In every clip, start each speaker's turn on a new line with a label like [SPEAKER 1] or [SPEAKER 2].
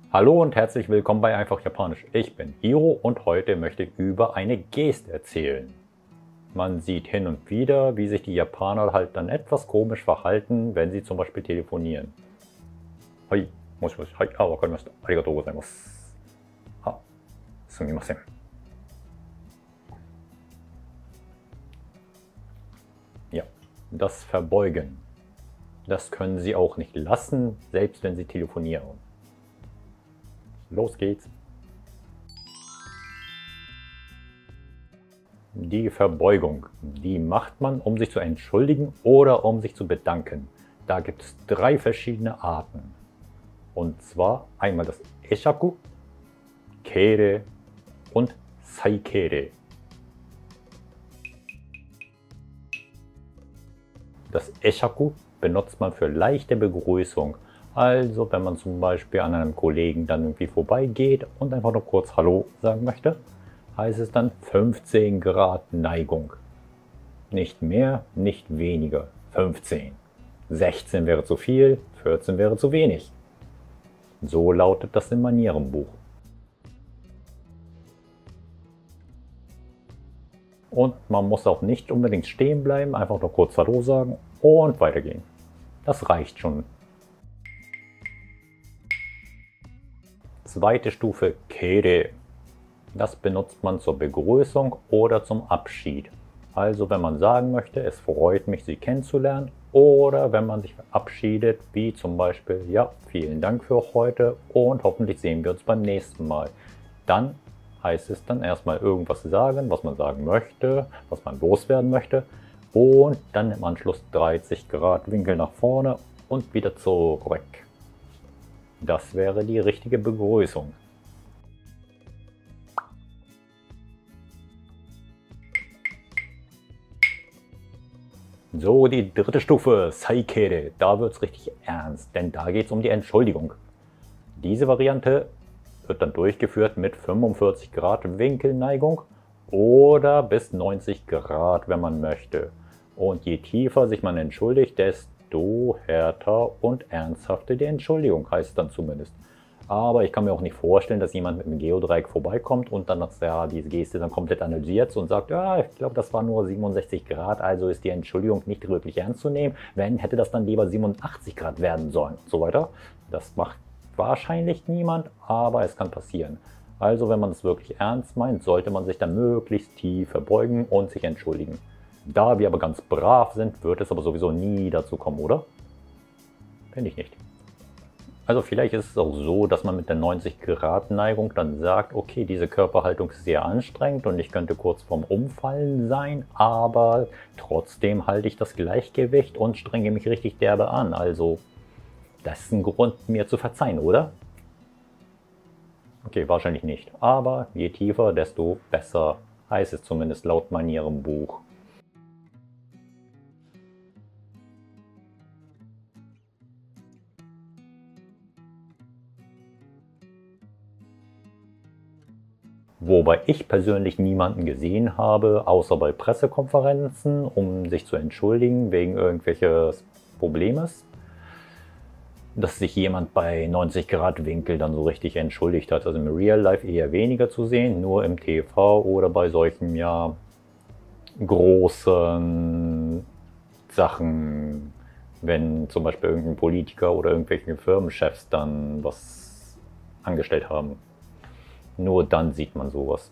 [SPEAKER 1] Hallo und herzlich willkommen bei Einfach Japanisch. Ich bin Hiro und heute möchte ich über eine Geste erzählen. Man sieht hin und wieder, wie sich die Japaner halt dann etwas komisch verhalten, wenn sie zum Beispiel telefonieren. Hi, moshi moshi, hi, wakarimashita, arigatou gozaimasu. Sumimasen. Ja, das Verbeugen. Das können sie auch nicht lassen, selbst wenn sie telefonieren. Los geht's! Die Verbeugung, die macht man, um sich zu entschuldigen oder um sich zu bedanken. Da gibt es 3 verschiedene Arten. Und zwar einmal das Eshaku, Kere und Saikere. Das Eshaku benutzt man für leichte Begrüßung. Also wenn man zum Beispiel an einem Kollegen dann irgendwie vorbeigeht und einfach nur kurz Hallo sagen möchte, heißt es dann 15 Grad Neigung. Nicht mehr, nicht weniger. 15. 16 wäre zu viel, 14 wäre zu wenig. So lautet das im Manierenbuch. Und man muss auch nicht unbedingt stehen bleiben, einfach nur kurz Hallo sagen und weitergehen. Das reicht schon. Zweite Stufe Kere. Das benutzt man zur Begrüßung oder zum Abschied. Also wenn man sagen möchte, es freut mich, Sie kennenzulernen, oder wenn man sich verabschiedet, wie zum Beispiel, ja, vielen Dank für heute und hoffentlich sehen wir uns beim nächsten Mal. Dann heißt es dann erstmal irgendwas sagen, was man sagen möchte, was man loswerden möchte, und dann im Anschluss 30 Grad Winkel nach vorne und wieder zurück. Das wäre die richtige Begrüßung. So, die dritte Stufe, Saikere. Da wird es richtig ernst, denn da geht es um die Entschuldigung. Diese Variante wird dann durchgeführt mit 45 Grad Winkelneigung oder bis 90 Grad, wenn man möchte. Und je tiefer sich man entschuldigt, desto härter und ernsthafter die Entschuldigung, heißt es dann zumindest. Aber ich kann mir auch nicht vorstellen, dass jemand mit einem Geodreieck vorbeikommt und dann diese Geste dann komplett analysiert und sagt, ja, ich glaube, das war nur 67 Grad, also ist die Entschuldigung nicht wirklich ernst zu nehmen. Wenn, hätte das dann lieber 87 Grad werden sollen und so weiter. Das macht wahrscheinlich niemand, aber es kann passieren. Also wenn man es wirklich ernst meint, sollte man sich dann möglichst tief verbeugen und sich entschuldigen. Da wir aber ganz brav sind, wird es aber sowieso nie dazu kommen, oder? Finde ich nicht. Also vielleicht ist es auch so, dass man mit der 90 Grad Neigung dann sagt, okay, diese Körperhaltung ist sehr anstrengend und ich könnte kurz vorm Umfallen sein, aber trotzdem halte ich das Gleichgewicht und strenge mich richtig derbe an. Also das ist ein Grund, mir zu verzeihen, oder? Okay, wahrscheinlich nicht. Aber je tiefer, desto besser, heißt es zumindest laut Manierenbuch. Wobei ich persönlich niemanden gesehen habe, außer bei Pressekonferenzen, um sich zu entschuldigen wegen irgendwelches Problems, dass sich jemand bei 90 Grad Winkel dann so richtig entschuldigt hat. Also im Real Life eher weniger zu sehen, nur im TV oder bei solchen, ja, großen Sachen, wenn zum Beispiel irgendein Politiker oder irgendwelche Firmenchefs dann was angestellt haben. Nur dann sieht man sowas.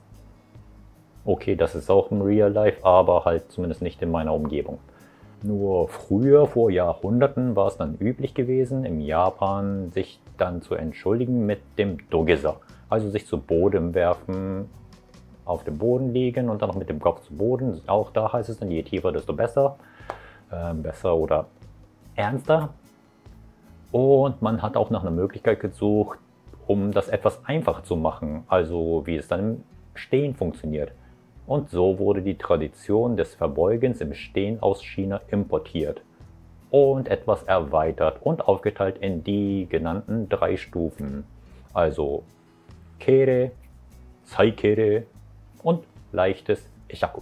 [SPEAKER 1] Okay, das ist auch im Real Life, aber halt zumindest nicht in meiner Umgebung. Nur früher, vor Jahrhunderten, war es dann üblich gewesen, im Japan sich dann zu entschuldigen mit dem Dogeza. Also sich zu Boden werfen, auf dem Boden liegen und dann noch mit dem Kopf zu Boden. Auch da heißt es dann, je tiefer, desto besser. Besser oder ernster. Und man hat auch nach einer Möglichkeit gesucht, um das etwas einfacher zu machen, also wie es dann im Stehen funktioniert. Und so wurde die Tradition des Verbeugens im Stehen aus China importiert und etwas erweitert und aufgeteilt in die genannten 3 Stufen. Also Kere, Saikere und leichtes Eshaku.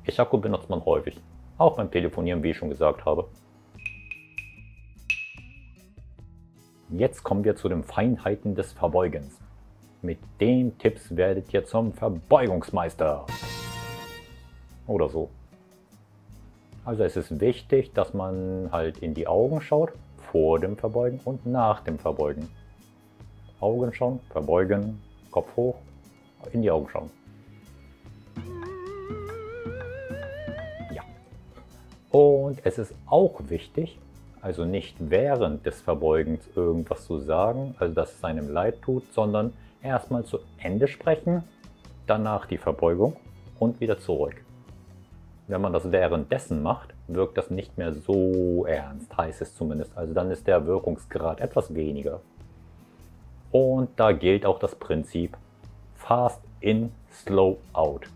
[SPEAKER 1] Eshaku benutzt man häufig, auch beim Telefonieren, wie ich schon gesagt habe. Jetzt kommen wir zu den Feinheiten des Verbeugens. Mit den Tipps werdet ihr zum Verbeugungsmeister. Oder so. Also es ist wichtig, dass man halt in die Augen schaut, vor dem Verbeugen und nach dem Verbeugen. Augen schauen, verbeugen, Kopf hoch, in die Augen schauen. Ja. Und es ist auch wichtig, also nicht während des Verbeugens irgendwas zu sagen, also dass es einem leid tut, sondern erstmal zu Ende sprechen, danach die Verbeugung und wieder zurück. Wenn man das währenddessen macht, wirkt das nicht mehr so ernst, heißt es zumindest. Also dann ist der Wirkungsgrad etwas weniger. Und da gilt auch das Prinzip Fast in, Slow out.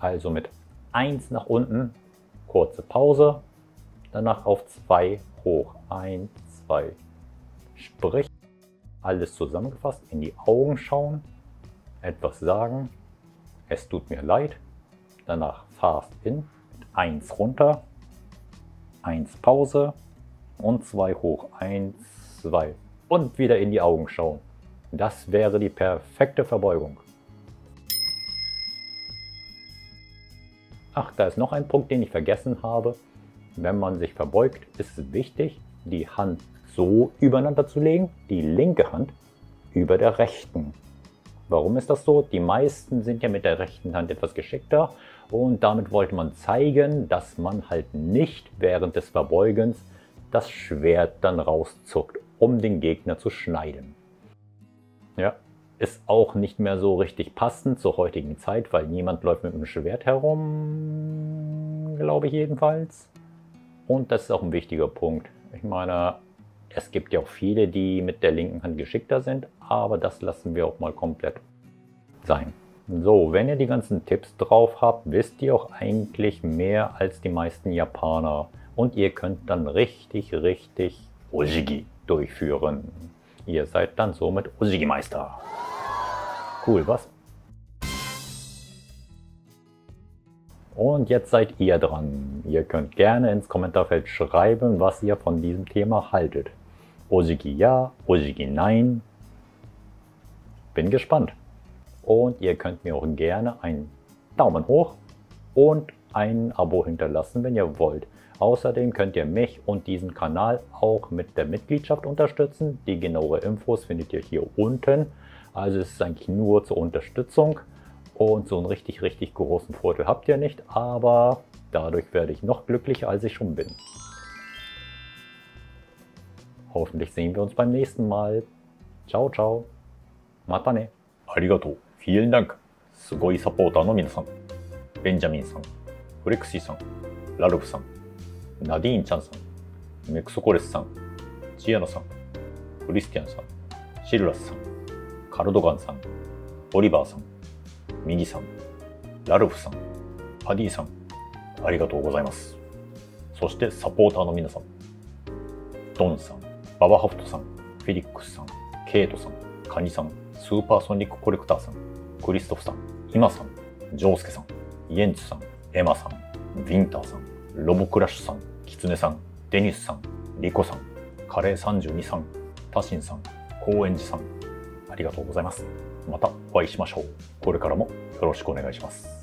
[SPEAKER 1] Also mit 1 nach unten, kurze Pause, danach auf 2 hoch. 1, 2. Sprich, alles zusammengefasst, in die Augen schauen, etwas sagen, es tut mir leid, danach Fast in, mit 1 runter, 1 Pause und 2 hoch. 1, 2 und wieder in die Augen schauen. Das wäre die perfekte Verbeugung. Ach, da ist noch ein Punkt, den ich vergessen habe. Wenn man sich verbeugt, ist es wichtig, die Hand so übereinander zu legen, die linke Hand über der rechten. Warum ist das so? Die meisten sind ja mit der rechten Hand etwas geschickter und damit wollte man zeigen, dass man halt nicht während des Verbeugens das Schwert dann rauszuckt, um den Gegner zu schneiden. Ja, ist auch nicht mehr so richtig passend zur heutigen Zeit, weil niemand läuft mit dem Schwert herum, glaube ich jedenfalls. Und das ist auch ein wichtiger Punkt. Ich meine, es gibt ja auch viele, die mit der linken Hand geschickter sind, aber das lassen wir auch mal komplett sein. So, wenn ihr die ganzen Tipps drauf habt, wisst ihr auch eigentlich mehr als die meisten Japaner. Und ihr könnt dann richtig Ojigi durchführen. Ihr seid dann somit Ojigi-Meister. Cool, was? Und jetzt seid ihr dran. Ihr könnt gerne ins Kommentarfeld schreiben, was ihr von diesem Thema haltet. Ojigi ja, Ojigi nein. Bin gespannt. Und ihr könnt mir auch gerne einen Daumen hoch und ein Abo hinterlassen, wenn ihr wollt. Außerdem könnt ihr mich und diesen Kanal auch mit der Mitgliedschaft unterstützen. Die genauere Infos findet ihr hier unten. Also es ist eigentlich nur zur Unterstützung. Und so einen richtig großen Vorteil habt ihr nicht. Aber dadurch werde ich noch glücklicher, als ich schon bin. Hoffentlich sehen wir uns beim nächsten Mal. Ciao, ciao. Mata ne. Arigato. Vielen Dank. Sugoi Supporterの皆さん。ベンジャミンさん。フレクシーさん。ラルフさん。ナディーンちゃんさん。メクソコレスさん。チアノさん。クリスティアンさん。シルラスさん。カルドガンさん。オリバーさん。ミギさん。ラルフさん。パディさん。ありがとうございます。そしてサポーターの皆さん。ドンさん。ババハフトさん。フィリックスさん。ケイトさん。カニさん。スーパーソニックコレクターさん。クリストフさん。イマさん。ジョウスケさん。イエンツさん。エマさん。ヴィンターさん。ロボクラッシュさん。キツネさん。デニスさん。リコさん。カレー32さん。タシンさん。高円寺さん。ありがとうございます。またお会いしましょう。これからもよろしくお願いします。